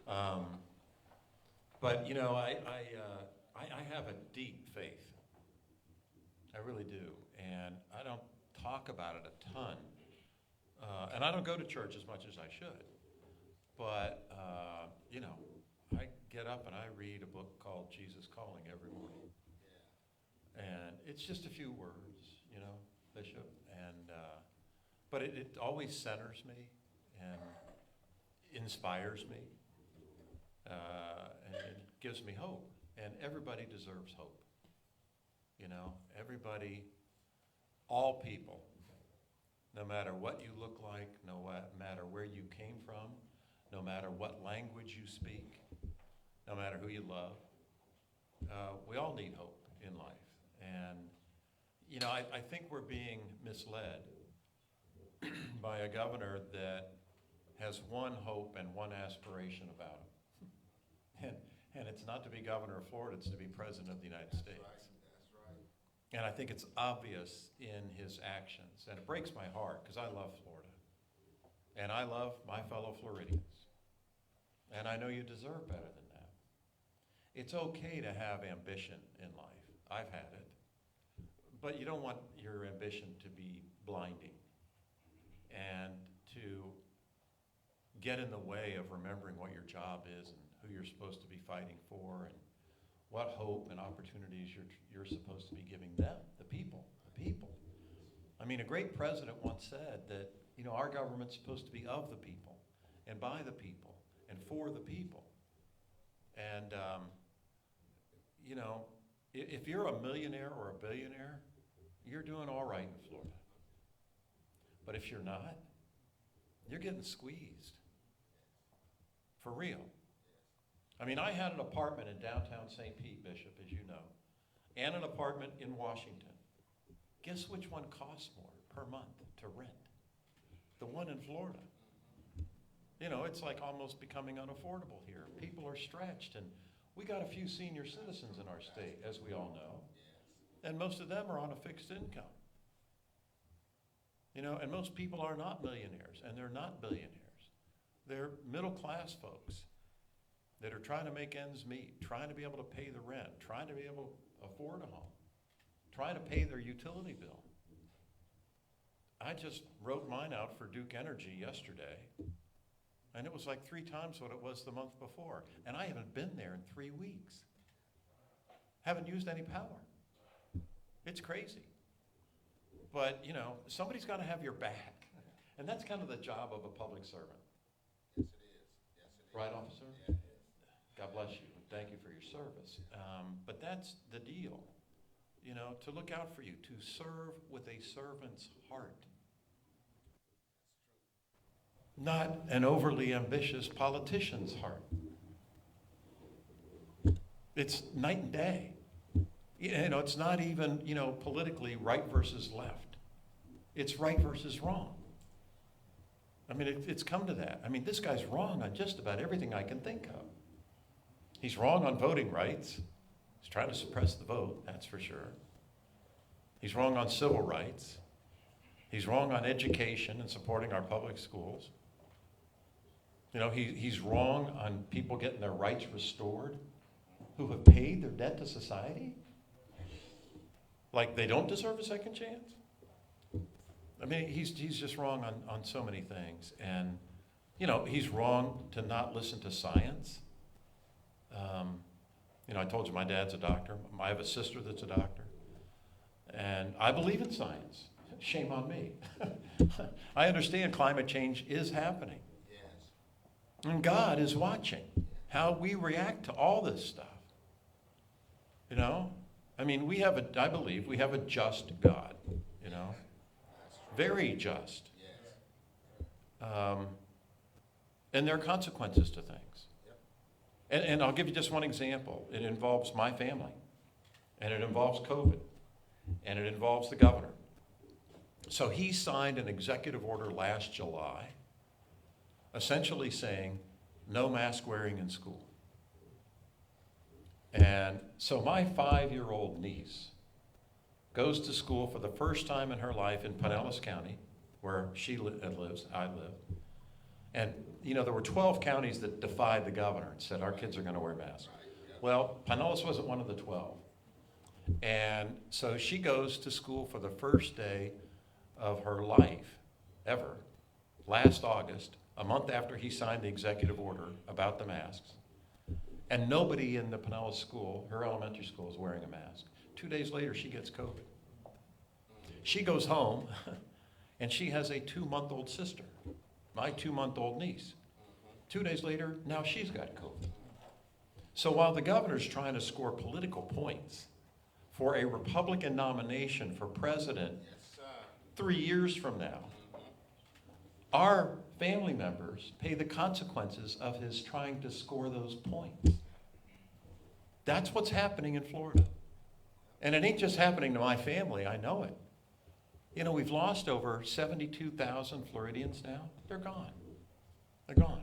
Um, but you know, I have a deep faith. I really do, and I don't talk about it a ton, and I don't go to church as much as I should. But you know, I get up and I read a book called Jesus Calling every morning, and it's just a few words, you know, Bishop, and but it always centers me and inspires me, and it gives me hope. And everybody deserves hope. You know, everybody, all people, no matter what you look like, no matter where you came from, no matter what language you speak, no matter who you love, we all need hope in life. And, you know, I think we're being misled by a governor that has one hope and one aspiration about him. And it's not to be governor of Florida, it's to be president of the United States. That's right. And I think it's obvious in his actions. And it breaks my heart because I love Florida. And I love my fellow Floridians. And I know you deserve better than that. It's okay to have ambition in life. I've had it. But you don't want your ambition to be blinding and to get in the way of remembering what your job is and who you're supposed to be fighting for and what hope and opportunities you're supposed to be giving them, the people. I mean, a great president once said that, you know, our government's supposed to be of the people and by the people and for the people. And, you know, if you're a millionaire or a billionaire, you're doing all right in Florida. But if you're not, you're getting squeezed. For real. I mean, I had an apartment in downtown St. Pete, Bishop, as you know, and an apartment in Washington. Guess which one costs more per month to rent? The one in Florida. You know, it's like almost becoming unaffordable here. People are stretched, and we got a few senior citizens in our state, as we all know, and most of them are on a fixed income. You know, and most people are not millionaires, and they're not billionaires. They're middle-class folks that are trying to make ends meet, trying to be able to pay the rent, trying to be able to afford a home, trying to pay their utility bill. I just wrote mine out for Duke Energy yesterday, and it was like 3 times what it was the month before. And I haven't been there in 3 weeks. Haven't used any power. It's crazy. But, you know, somebody's got to have your back. And that's kind of the job of a public servant. Yes, it is. Yes, it is. Right, officer? Yeah, it is. God bless you. Thank you for your service. But that's the deal, you know, to look out for you, to serve with a servant's heart. Not an overly ambitious politician's heart. It's night and day. You know, it's not even, you know, politically right versus left. It's right versus wrong. I mean, it's come to that. I mean, this guy's wrong on just about everything I can think of. He's wrong on voting rights. He's trying to suppress the vote, that's for sure. He's wrong on civil rights. He's wrong on education and supporting our public schools. You know, he's wrong on people getting their rights restored who have paid their debt to society. Like they don't deserve a second chance. I mean, he's just wrong on so many things. And, you know, he's wrong to not listen to science. You know, I told you my dad's a doctor. I have a sister that's a doctor. And I believe in science. Shame on me. I understand climate change is happening. Yes. And God is watching how we react to all this stuff. You know? I mean, I believe we have a just God, you know? Very just. Yes. And there are consequences to things. And I'll give you just one example. It involves my family, and it involves COVID, and it involves the governor. So he signed an executive order last July, essentially saying no mask wearing in school. And so my 5-year-old niece goes to school for the first time in her life in Pinellas County, where she lives, I live. And, there were 12 counties that defied the governor and said, our kids are going to wear masks. Well, Pinellas wasn't one of the 12. And so she goes to school for the first day of her life ever, last August, a month after he signed the executive order about the masks. And nobody in the Pinellas school, her elementary school, is wearing a mask. 2 days later, she gets COVID. She goes home, and she has a 2-month-old sister, my 2-month-old niece. 2 days later, now she's got COVID. So while the governor's trying to score political points for a Republican nomination for president 3 years from now, our family members pay the consequences of his trying to score those points. That's what's happening in Florida. And it ain't just happening to my family, I know it. We've lost over 72,000 Floridians now. They're gone. They're gone.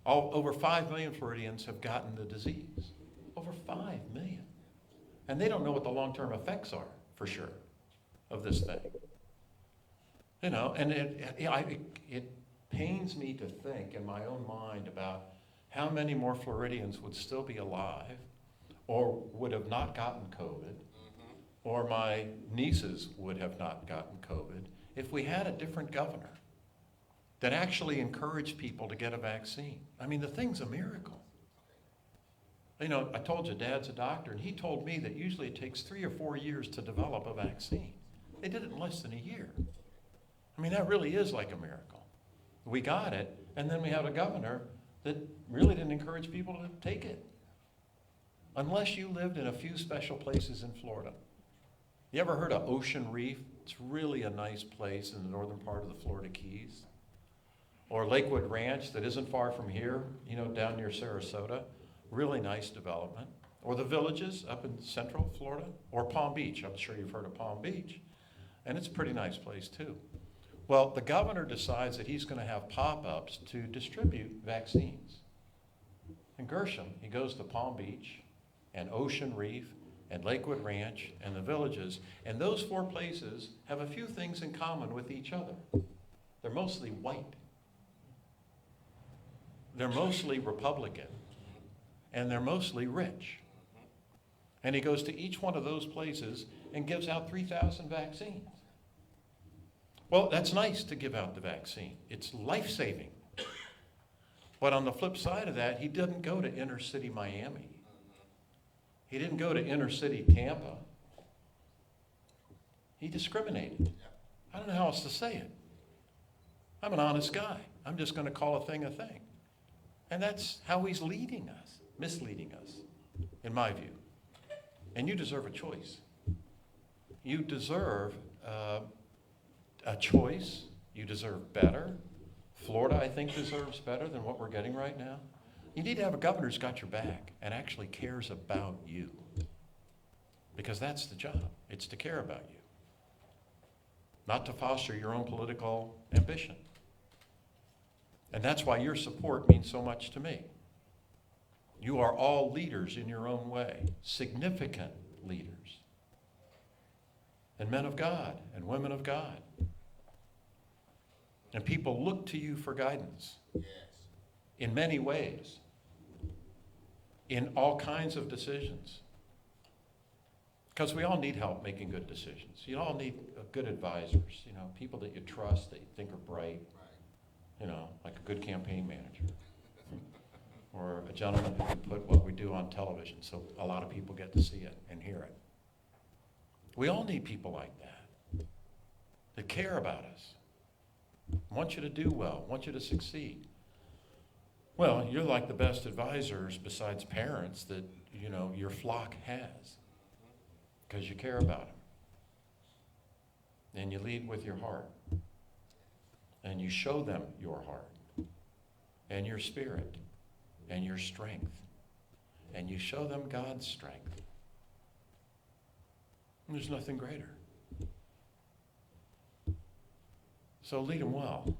Over 5 million Floridians have gotten the disease. Over 5 million. And they don't know what the long-term effects are, for sure, of this thing. And it pains me to think in my own mind about how many more Floridians would still be alive or would have not gotten COVID, or my nieces would have not gotten COVID if we had a different governor that actually encouraged people to get a vaccine. I mean, the thing's a miracle. I told you, Dad's a doctor, and he told me that usually it takes 3 or 4 years to develop a vaccine. They did it in less than a year. I mean, that really is like a miracle. We got it, and then we have a governor that really didn't encourage people to take it. Unless you lived in a few special places in Florida. You ever heard of Ocean Reef? It's really a nice place in the northern part of the Florida Keys. Or Lakewood Ranch that isn't far from here, down near Sarasota. Really nice development. Or the Villages up in central Florida. Or Palm Beach. I'm sure you've heard of Palm Beach. And it's a pretty nice place too. Well, the governor decides that he's going to have pop-ups to distribute vaccines. In Gershom, he goes to Palm Beach and Ocean Reef and Lakewood Ranch and the Villages. And those 4 places have a few things in common with each other. They're mostly white. They're mostly Republican. And they're mostly rich. And he goes to each one of those places and gives out 3,000 vaccines. Well, that's nice to give out the vaccine. It's life-saving. But on the flip side of that, he didn't go to inner city Miami. He didn't go to inner city Tampa. He discriminated. I don't know how else to say it. I'm an honest guy. I'm just going to call a thing a thing. And that's how he's leading us, misleading us, in my view. And you deserve a choice. You deserve a choice. You deserve better. Florida, I think, deserves better than what we're getting right now. You need to have a governor who's got your back and actually cares about you. Because that's the job. It's to care about you. Not to foster your own political ambition. And that's why your support means so much to me. You are all leaders in your own way. Significant leaders. And men of God and women of God. And people look to you for guidance. Yes. In many ways. In all kinds of decisions. Because we all need help making good decisions. You all need good advisors, people that you trust, that you think are bright, like a good campaign manager. Or a gentleman who can put what we do on television so a lot of people get to see it and hear it. We all need people like that care about us, want you to do well, want you to succeed. Well, you're like the best advisors besides parents that, your flock has, because you care about them. And you lead with your heart. And you show them your heart and your spirit and your strength. And you show them God's strength. And there's nothing greater. So lead them well.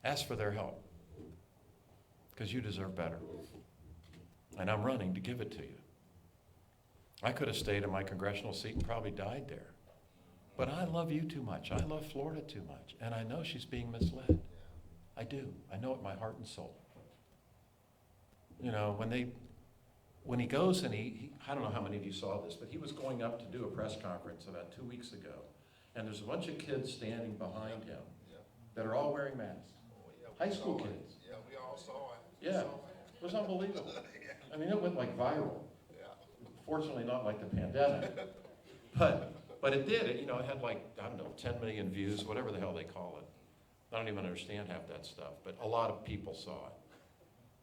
Ask for their help. Because you deserve better. And I'm running to give it to you. I could have stayed in my congressional seat and probably died there. But I love you too much. I love Florida too much. And I know she's being misled. I do. I know it in my heart and soul. You know, when he goes and I don't know how many of you saw this, but he was going up to do a press conference about 2 weeks ago. And there's a bunch of kids standing behind him that are all wearing masks. High school kids. Yeah, we all saw it. Yeah, it was unbelievable. I mean, it went like viral. Fortunately, not like the pandemic. But it did. It had like, I don't know, 10 million views, whatever the hell they call it. I don't even understand half that stuff, but a lot of people saw it.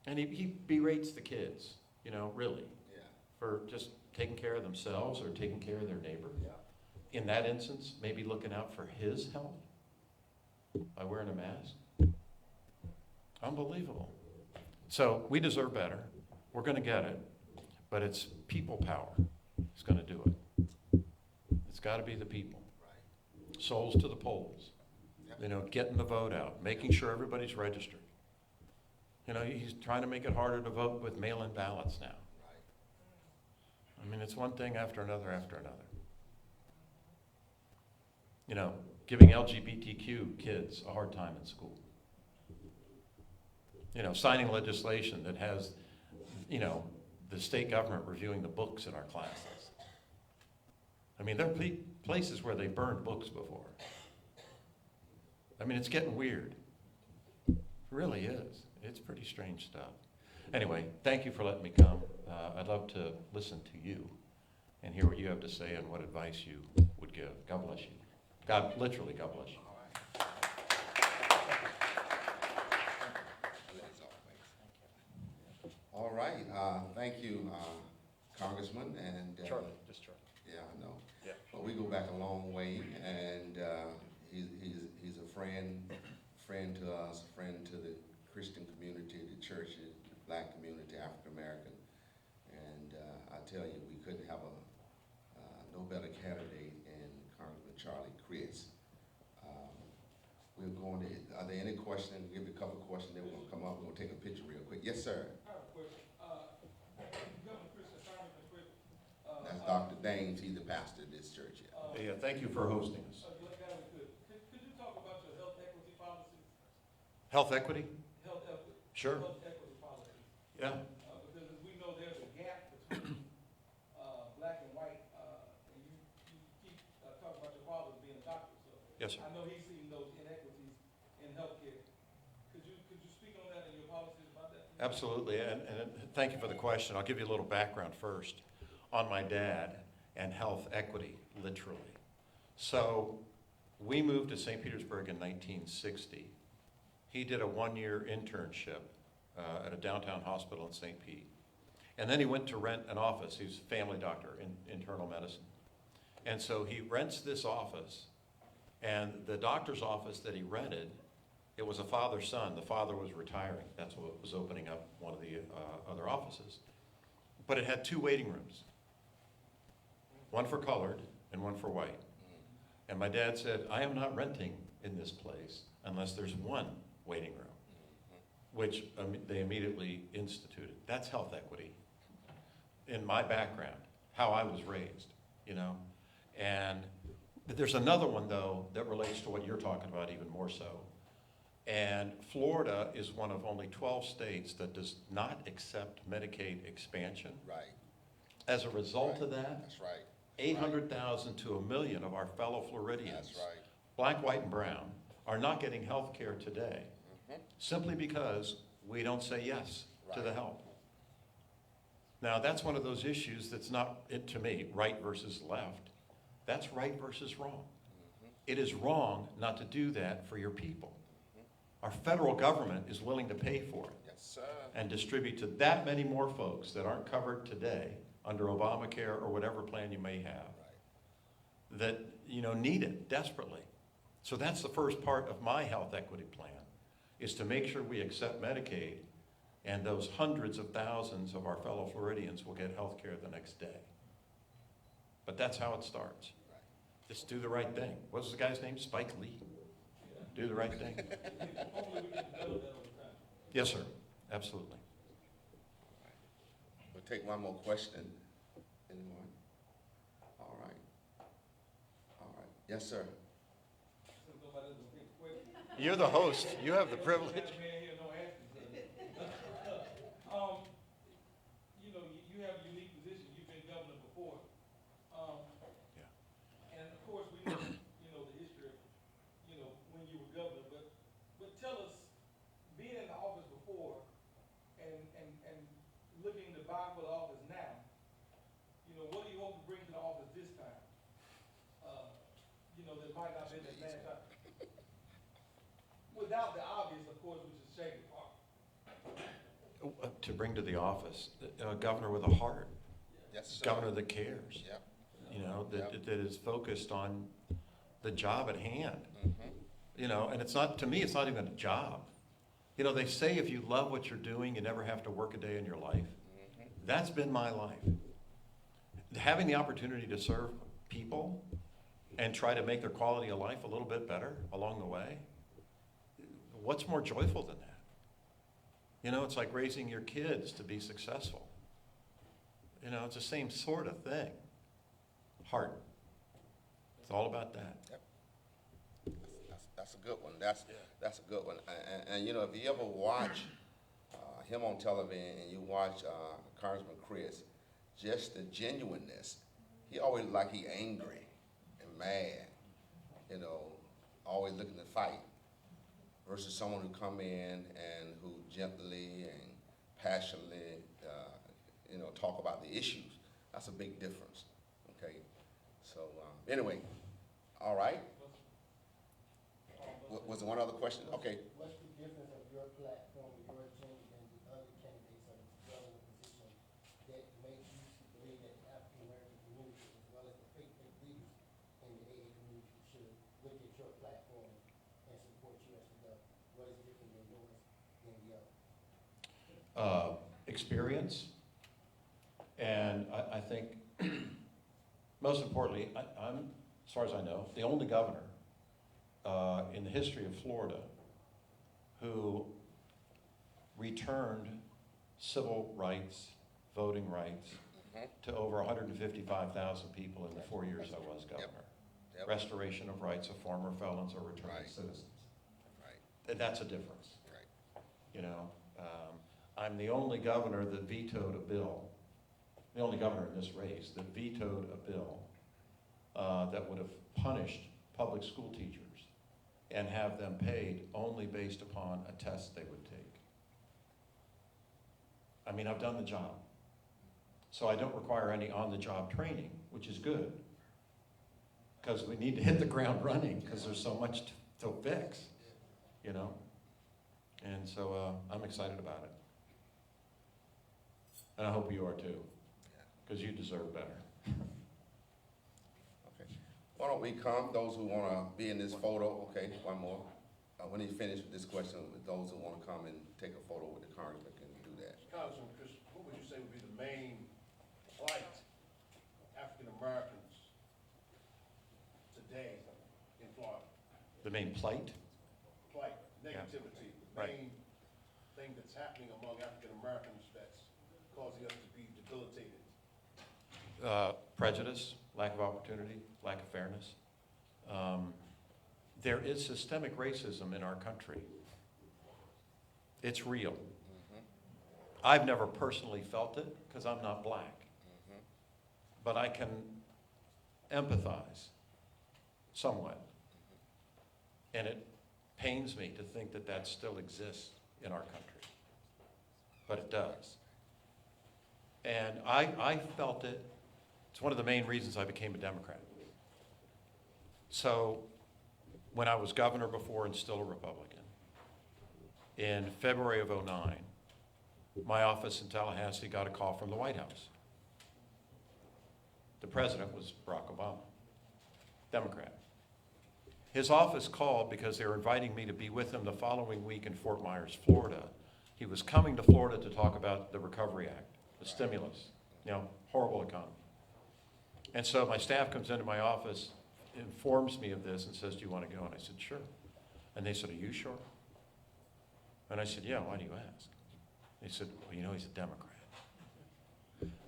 And he berates the kids, really, for just taking care of themselves or taking care of their neighbor. In that instance, maybe looking out for his health by wearing a mask. Unbelievable. So we deserve better. We're going to get it, but it's people power. It's going to do it. It's got to be the people. Souls to the polls. Getting the vote out, making sure everybody's registered. He's trying to make it harder to vote with mail-in ballots now. I mean, it's one thing after another after another. Giving LGBTQ kids a hard time in school. Signing legislation that has, the state government reviewing the books in our classes. I mean, there are places where they burned books before. I mean, it's getting weird. It really is. It's pretty strange stuff. Anyway, thank you for letting me come. I'd love to listen to you and hear what you have to say and what advice you would give. God bless you. Literally, God bless you. All right, thank you, Congressman, and. Charlie, just Charlie. Yeah, I know. Yeah. But we go back a long way, and he's a friend to us, a friend to the Christian community, the church, the black community, African American. And I tell you, we couldn't have no better candidate in Congressman Charlie Crist. We're going to, are there any questions? Give you a couple of questions, then we're going to come up, we're going to take a picture real quick. Yes, sir. I have a question. Governor Crist and Congressman Crist. That's Dr. Daines, he's the pastor of this church here. Yeah, thank you for hosting us. Could you talk about your health equity policies? Health equity? Health equity. Sure. Health equity policies. Yeah. Because as we know, there's a gap between black and white, and you keep talking about your father being a doctor. So Yes, sir. I know he's seen those inequities in healthcare. Could you speak on that and your policies about that? Absolutely, and thank you for the question. I'll give you a little background first on my dad and health equity, literally. So we moved to St. Petersburg in 1960. He did a one-year internship at a downtown hospital in St. Pete. And then he went to rent an office. He's a family doctor in internal medicine. And so he rents this office, and the doctor's office that he rented, it was a father-son. The father was retiring. That's what was opening up one of the other offices. But it had two waiting rooms, one for colored and one for white. And my dad said, I am not renting in this place unless there's one waiting room, which they immediately instituted. That's health equity in my background, how I was raised, And there's another one, though, that relates to what you're talking about even more so. And Florida is one of only 12 states that does not accept Medicaid expansion. Right. As a result of that, That's right. 800,000 to 1 million of our fellow Floridians, That's right. black, white, and brown, are not getting health care today simply because we don't say yes to the help. Now, that's one of those issues that's not, to me, right versus left. That's right versus wrong. It is wrong not to do that for your people. Our federal government is willing to pay for it Yes, sir. and distribute to that many more folks that aren't covered today under Obamacare or whatever plan you may have that need it desperately. So that's the first part of my health equity plan, is to make sure we accept Medicaid, and those hundreds of thousands of our fellow Floridians will get health care the next day. But that's how it starts. Just do the right thing. What was the guy's name? Spike Lee. Do the right thing. Hopefully we can develop that over time. Yes, sir. Absolutely. We'll take one more question. Anyone? All right. All right. Yes, sir. Since nobody else will take the question. You're the host. You have the privilege. Man here, no answers. You know, you have a unique position. You've been governor before. Yeah. And of course, we know, you know, the history of, you know, when you were governor, but tell us, being in the office before and looking to vie for the office now, you know, what do you hope to bring to the office this time? You know, that might not be the last time. Without the obvious, of course, which is Shady Park. To bring to the office, a governor with a heart, Yes, sir. governor that cares, Yep. you know, Yep. that is focused on the job at hand. Mm-hmm. You know, and it's not, to me, it's not even a job. You know, they say if you love what you're doing, you never have to work a day in your life. Mm-hmm. That's been my life. Having the opportunity to serve people and try to make their quality of life a little bit better along the way, what's more joyful than that? You know, it's like raising your kids to be successful. You know, it's the same sort of thing. Heart. It's all about that. That's a good one. That's a good one. And you know, if you ever watch him on television and you watch Congressman Crist, just the genuineness. He always like he angry and mad. You know, always looking to fight. Versus someone who come in and who gently and passionately, you know, talk about the issues. That's a big difference. Okay. So anyway, all right. Was there one other question? Okay. What's the difference of your platform, your agenda, than the other candidates of the governor position that makes you believe that the African American community, as well as the faith leaders in the AA community, should look at your platform and support you as the governor? What is different than yours than the other? Experience, and I think, most importantly, I'm, as far as I know, the only governor in the history of Florida who returned civil rights, voting rights, to over 155,000 people in the 4 years I was governor. Yep. Restoration of rights of former felons or returning Right. citizens. Right. And that's a difference. Right. You know, I'm the only governor that vetoed a bill, the only governor in this race that vetoed a bill that would have punished public school teachers and have them paid only based upon a test they would take. I mean, I've done the job. So I don't require any on-the-job training, which is good. Because we need to hit the ground running because there's so much to fix, you know? And so I'm excited about it. And I hope you are too, because you deserve better. Okay. Why don't we come, those who want to be in this photo, okay, one more. When he finished with this question, those who want to come and take a photo with the congressman can do that. Congressman Crist, what would you say would be the main plight of African Americans today in Florida? The main plight? Plight, negativity, the Right. main thing that's happening among African Americans that's causing us to be debilitated. Prejudice, lack of opportunity, lack of fairness. There is systemic racism in our country. It's real. I've never personally felt it because I'm not black. But I can empathize somewhat. And it pains me to think that that still exists in our country. But it does. And I felt it. It's one of the main reasons I became a Democrat. So when I was governor before and still a Republican, in February of '09, my office in Tallahassee got a call from the White House. The president was Barack Obama, Democrat. His office called because they were inviting me to be with him the following week in Fort Myers, Florida. He was coming to Florida to talk about the Recovery Act, the stimulus, you know, horrible economy. And so my staff comes into my office, informs me of this and says, do you want to go? And I said, sure. And they said, are you sure? And I said, yeah, why do you ask? They said, well, you know, he's a Democrat.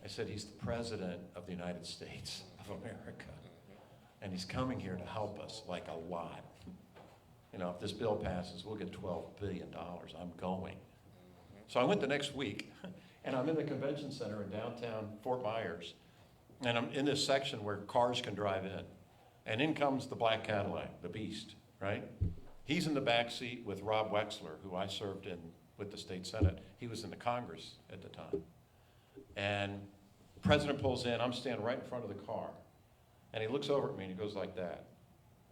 I said, he's the president of the United States of America. And he's coming here to help us, like a lot. You know, if this bill passes, we'll get $12 billion. I'm going. So I went the next week, and I'm in the convention center in downtown Fort Myers, and I'm in this section where cars can drive in. And in comes the black Cadillac, the beast, right? He's in the back seat with Rob Wexler, who I served in with the state senate. He was in the Congress at the time. And the president pulls in, I'm standing right in front of the car. And he looks over at me and he goes like that.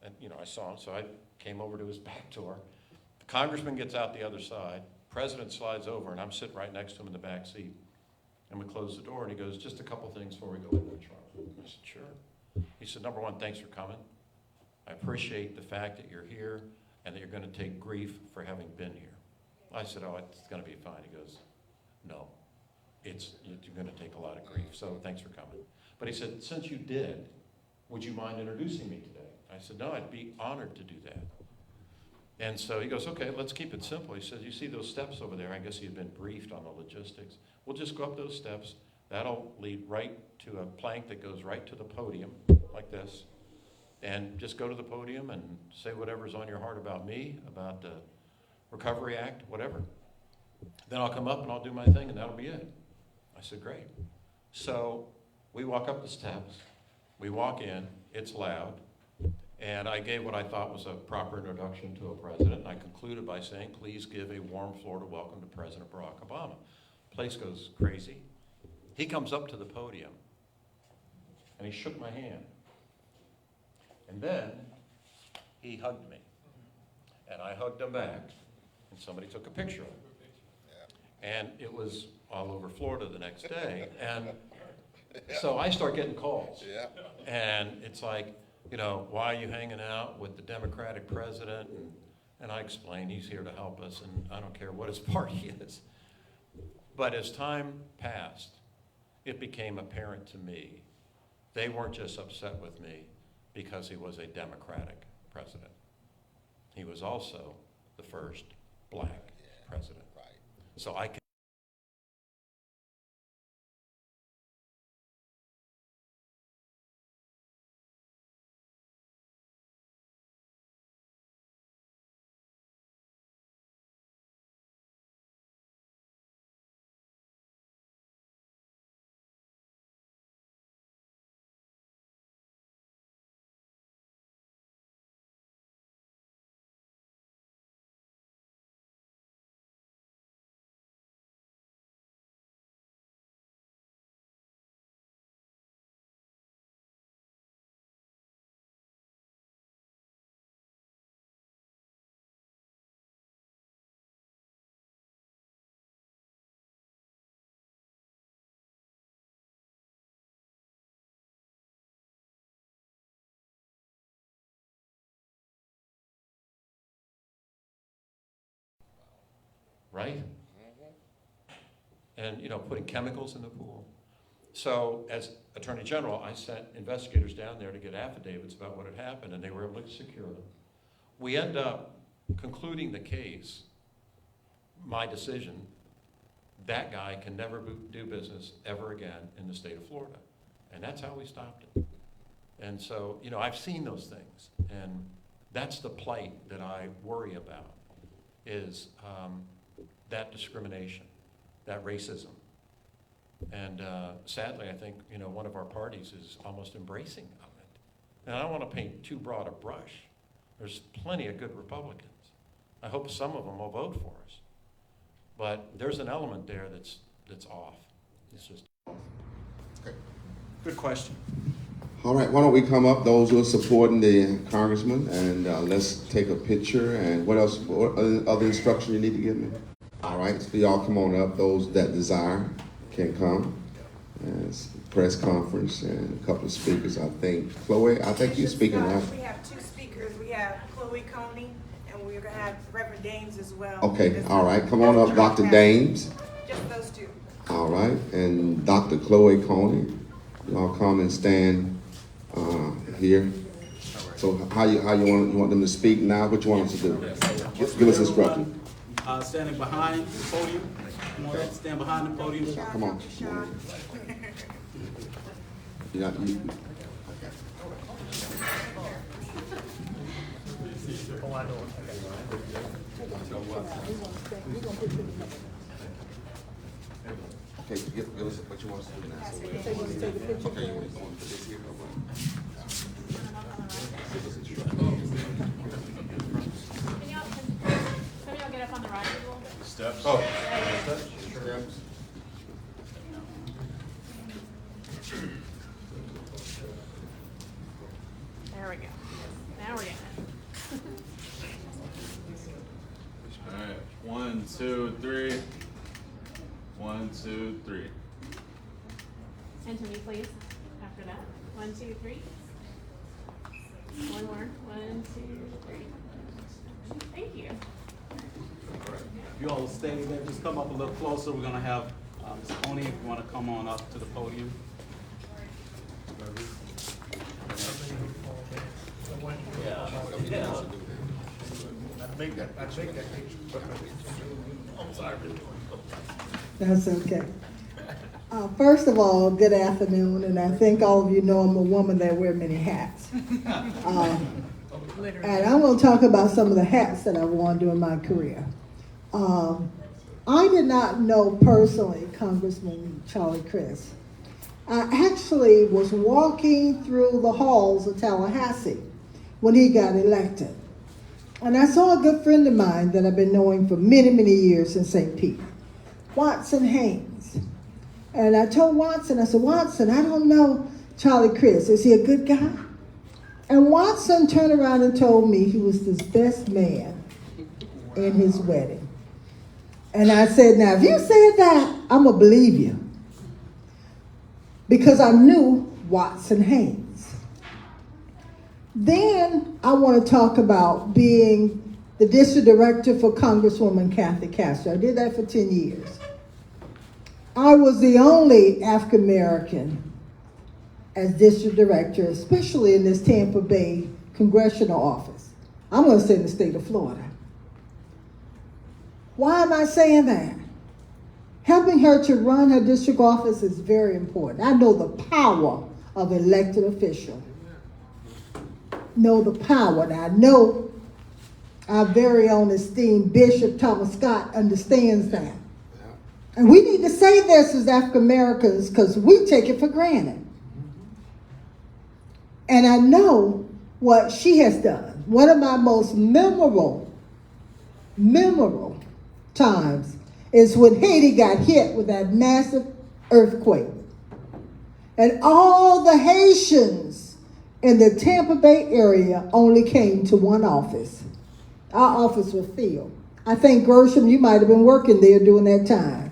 And, you know, I saw him, so I came over to his back door. The congressman gets out the other side. President slides over, and I'm sitting right next to him in the back seat. And we close the door, and he goes, just a couple things before we go into the trial. I said, sure. He said, number one, thanks for coming. I appreciate the fact that you're here and that you're going to take grief for having been here. I said, oh, it's going to be fine. He goes, no, you're going to take a lot of grief, so thanks for coming. But he said, since you did, would you mind introducing me today? I said, no, I'd be honored to do that. And so he goes, okay, let's keep it simple. He says, you see those steps over there? I guess he had been briefed on the logistics. We'll just go up those steps. That'll lead right to a plank that goes right to the podium, like this. And just go to the podium and say whatever's on your heart about me, about the Recovery Act, whatever. Then I'll come up and I'll do my thing, and that'll be it. I said, great. So we walk up the steps. We walk in. It's loud. And I gave what I thought was a proper introduction to a president. And I concluded by saying, please give a warm Florida welcome to President Barack Obama. Place goes crazy. He comes up to the podium, and he shook my hand. And then he hugged me. And I hugged him back. And somebody took a picture of him. And it was all over Florida the next day. And so I start getting calls. And it's like, you know, why are you hanging out with the Democratic president? And I explained he's here to help us, and I don't care what his party is. But as time passed, it became apparent to me they weren't just upset with me because he was a Democratic president. He was also the first black president. Right. So I can right? And, you know, putting chemicals in the pool. So as Attorney General, I sent investigators down there to get affidavits about what had happened, and they were able to secure them. We end up concluding the case, my decision, that guy can never do business ever again in the state of Florida. And that's how we stopped it. And so, you know, I've seen those things, and that's the plight that I worry about, is that discrimination, that racism. And sadly, I think, you know, one of our parties is almost embracing of it. And I don't want to paint too broad a brush. There's plenty of good Republicans. I hope some of them will vote for us. But there's an element there that's off. It's just Okay. good question. All right, why don't we come up, those who are supporting the congressman, and let's take a picture. And what else, what other instruction you need to give me? All right, so y'all come on up. Those that desire can come. It's a press conference and a couple of speakers, I think. Chloe, I think you're speaking, right? We have two speakers. We have Chloe Coney, and we're gonna have Reverend Dames as well. Okay, all right, come on up, Dr. Dames. Just those two. All right, and Dr. Chloe Coney. Y'all come and stand here. So how you want them to speak now? What you want them to do? Give us instructions. Standing behind the podium. Come on up, stand behind the podium. Come on. You Okay, give us what you want us to do now. So okay, you want to put this here or what? Can y'all get up on the right a little bit? Steps. Oh. There we go. Now we're getting it. All right, 1, 2, 3. 1, 2, 3. And to me, please, after that. 1, 2, 3. One more. 1, 2, 3. Thank you. If you all stay there, just come up a little closer. We're gonna have Ms. Tony, if you wanna come on up to the podium. That's okay. First of all, good afternoon, and I think all of you know I'm a woman that wear many hats. And I'm going to talk about some of the hats that I've worn during my career. I did not know personally Congressman Charlie Crist. I actually was walking through the halls of Tallahassee when he got elected. And I saw a good friend of mine that I've been knowing for many, many years in St. Pete, Watson Haynes. And I told Watson, I said, Watson, I don't know Charlie Crist. Is he a good guy? And Watson turned around and told me he was the best man in his wedding. And I said, now, if you said that, I'm going to believe you. Because I knew Watson Haynes. Then I want to talk about being the district director for Congresswoman Kathy Castro. I did that for 10 years. I was the only African American as district director, especially in this Tampa Bay congressional office. I'm going to say in the state of Florida. Why am I saying that? Helping her to run her district office is very important. I know the power of elected official. Know the power. Now I know our very own esteemed Bishop Thomas Scott understands that. And we need to say this as African Americans because we take it for granted. And I know what she has done. One of my most memorable times is when Haiti got hit with that massive earthquake. And all the Haitians in the Tampa Bay area only came to one office. Our office was filled. I think, Gershom, you might have been working there during that time.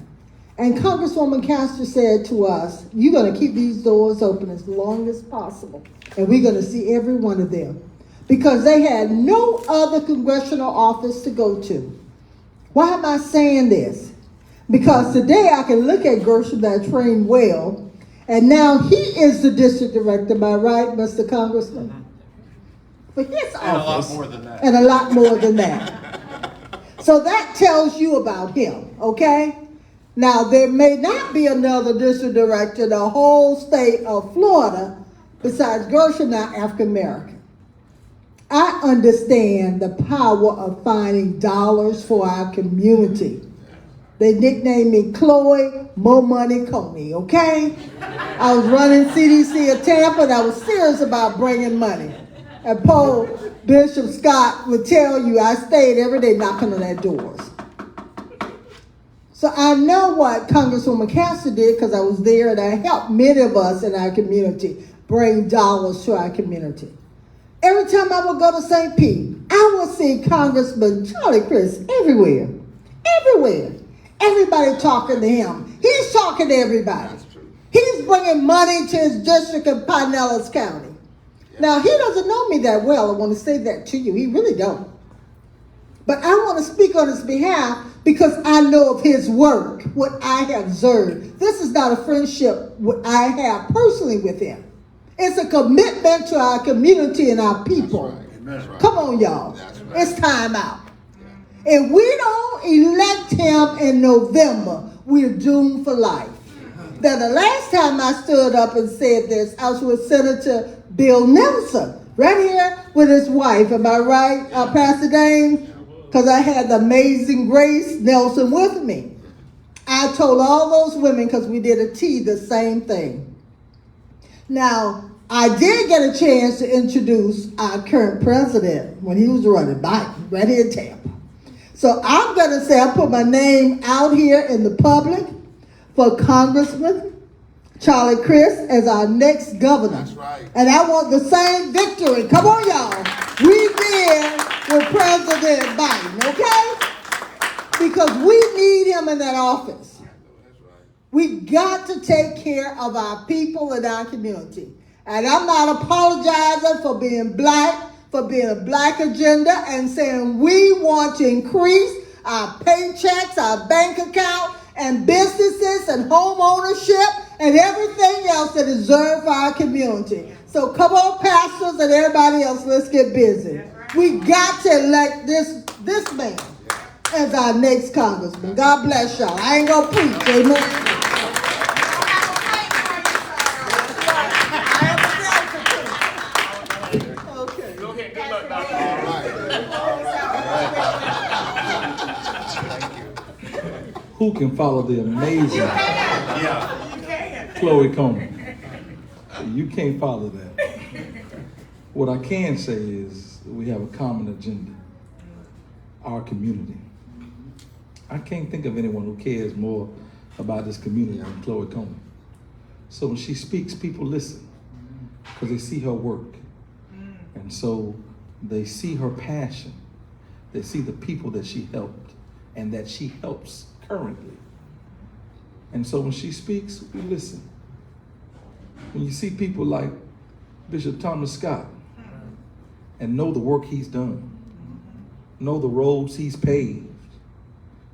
And Congresswoman Castro said to us, you're going to keep these doors open as long as possible. And we're going to see every one of them. Because they had no other congressional office to go to. Why am I saying this? Because today I can look at Gershom that I trained well, and now he is the district director, am I right, Mr. Congressman? For his office. And a lot more than that. And a lot more than that. So that tells you about him, okay? Now, there may not be another district director in the whole state of Florida besides Gershom, now African American. I understand the power of finding dollars for our community. They nicknamed me Chloe Mo Money Coney, okay? I was running CDC of Tampa and I was serious about bringing money. And Paul Bishop Scott would tell you I stayed every day knocking on their doors. So I know what Congresswoman Castro did because I was there and I helped many of us in our community bring dollars to our community. Every time I would go to St. Pete, I would see Congressman Charlie Crist everywhere. Everywhere. Everybody talking to him. He's talking to everybody. He's bringing money to his district in Pinellas County. Now, he doesn't know me that well. I want to say that to you. He really don't. But I want to speak on his behalf because I know of his work, what I have observed. This is not a friendship I have personally with him. It's a commitment to our community and our people. That's right. Come on, y'all. That's right. It's time out. If we don't elect him in November, we're doomed for life. Now, the last time I stood up and said this, I was with Senator Bill Nelson, right here with his wife. Am I right, Pastor Dane? Because I had the amazing Grace Nelson with me. I told all those women, because we did a tea, the same thing. Now, I did get a chance to introduce our current president when he was running Biden right here in Tampa. So I'm going to say I put my name out here in the public for Congressman Charlie Crist as our next governor. That's right. And I want the same victory. Come on, y'all. We did with President Biden, okay? Because we need him in that office. We got to take care of our people and our community. And I'm not apologizing for being black, for being a black agenda, and saying we want to increase our paychecks, our bank account, and businesses and home ownership and everything else that is reserved for our community. So come on, pastors and everybody else, let's get busy. We got to elect this man as our next congressman. God bless y'all. I ain't gonna preach, amen. Who can follow the amazing Chloe Coleman? You can't follow that. What I can say is we have a common agenda, our community. I can't think of anyone who cares more about this community than Chloe Coleman. So when she speaks, people listen because they see her work. And so they see her passion. They see the people that she helped and that she helps currently. And so when she speaks, we listen. When you see people like Bishop Thomas Scott and know the work he's done, know the roads he's paved,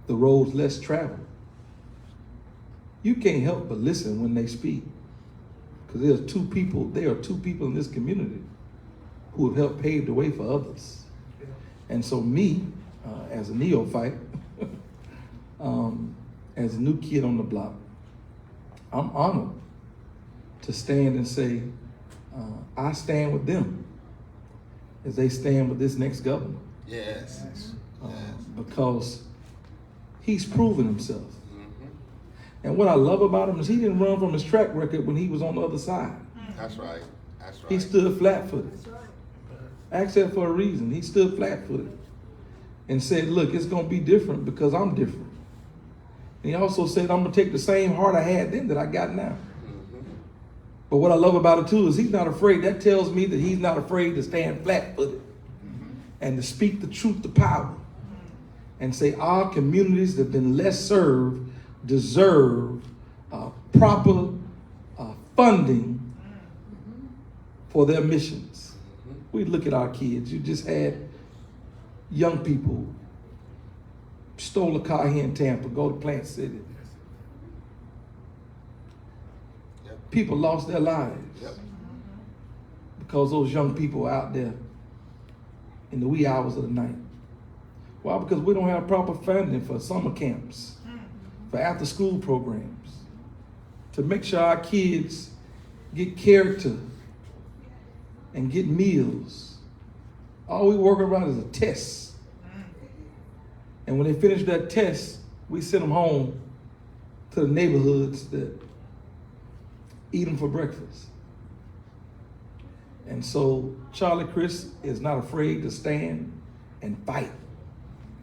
the roads less traveled, you can't help but listen when they speak. Because there are two people in this community who have helped pave the way for others. And so me, as a neophyte, as a new kid on the block, I'm honored to stand and say, I stand with them as they stand with this next governor. Yes. Because he's proven himself. And what I love about him is he didn't run from his track record when he was on the other side. That's right. That's right. He stood flat-footed. I asked that for a reason. He stood flat-footed and said, look, it's going to be different because I'm different. And he also said, I'm going to take the same heart I had then that I got now. But what I love about it too is he's not afraid. That tells me that he's not afraid to stand flat-footed and to speak the truth to power and say our communities that have been less served deserve proper funding for their missions. We look at our kids. You just had young people stole a car here in Tampa, go to Plant City. People lost their lives because those young people were out there in the wee hours of the night. Why? Because we don't have proper funding for summer camps, for after school programs, to make sure our kids get character and get meals. All we work around is a test. And when they finish that test, we send them home to the neighborhoods that eat them for breakfast. And so Charlie Crist is not afraid to stand and fight.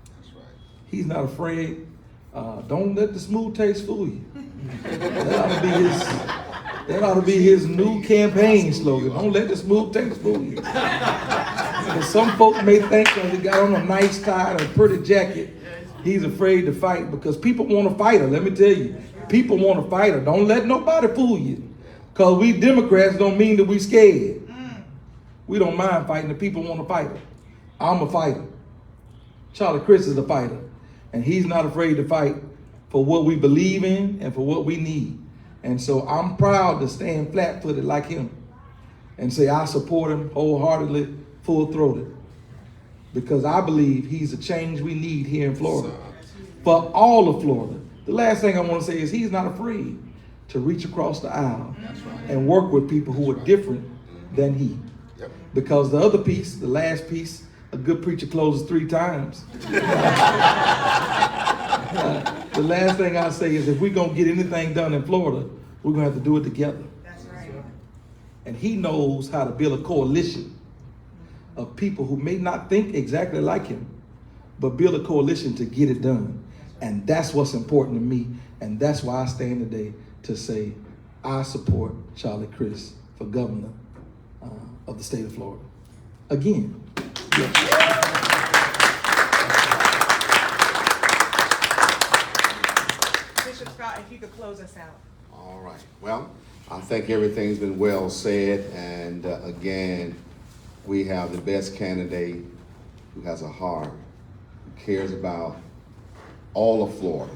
That's right. He's not afraid. Don't let the smooth taste fool you. That ought to be his new campaign slogan. Don't let the smooth taste fool you. And some folks may think that he got on a nice tie and a pretty jacket, he's afraid to fight because people want to fight her. Let me tell you, people want to fight her. Don't let nobody fool you. Because we Democrats don't mean that we scared. We don't mind fighting. The people want to fight her. I'm a fighter. Charlie Crist is a fighter. And he's not afraid to fight for what we believe in and for what we need. And so I'm proud to stand flat-footed like him and say I support him wholeheartedly, full-throated. Because I believe he's a change we need here in Florida. For all of Florida. The last thing I want to say is he's not afraid to reach across the aisle and work with people who are different than he. Because the other piece, the last piece, a good preacher closes 3 times. The last thing I say is if we're going to get anything done in Florida, we're going to have to do it together. That's right. And he knows how to build a coalition of people who may not think exactly like him, but build a coalition to get it done. And that's what's important to me. And that's why I stand today to say I support Charlie Crist for governor of the state of Florida. Again. Yes. Bishop Scott, if you could close us out. All right. Well, I think everything's been well said, and again, we have the best candidate who has a heart, who cares about all of Florida,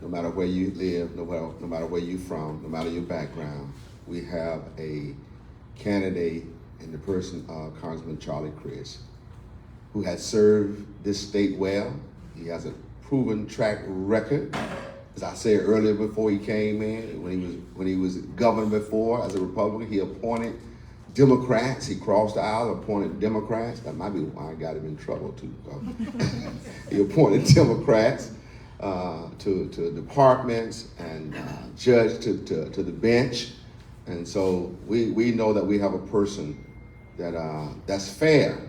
no matter where you live, no matter where you're from, no matter your background. We have a candidate in the person of Congressman Charlie Crist, who has served this state well. He has a proven track record. As I said earlier before he came in, when he was governor before as a Republican, he appointed Democrats. He crossed the aisle, appointed Democrats. That might be why I got him in trouble too. He appointed Democrats to departments and judge to the bench. And so we know that we have a person that's fair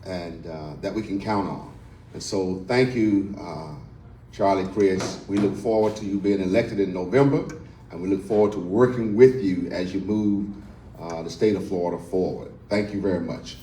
and that we can count on. And so thank you, Charlie Crist. We look forward to you being elected in November, and we look forward to working with you as you move the state of Florida forward. Thank you very much.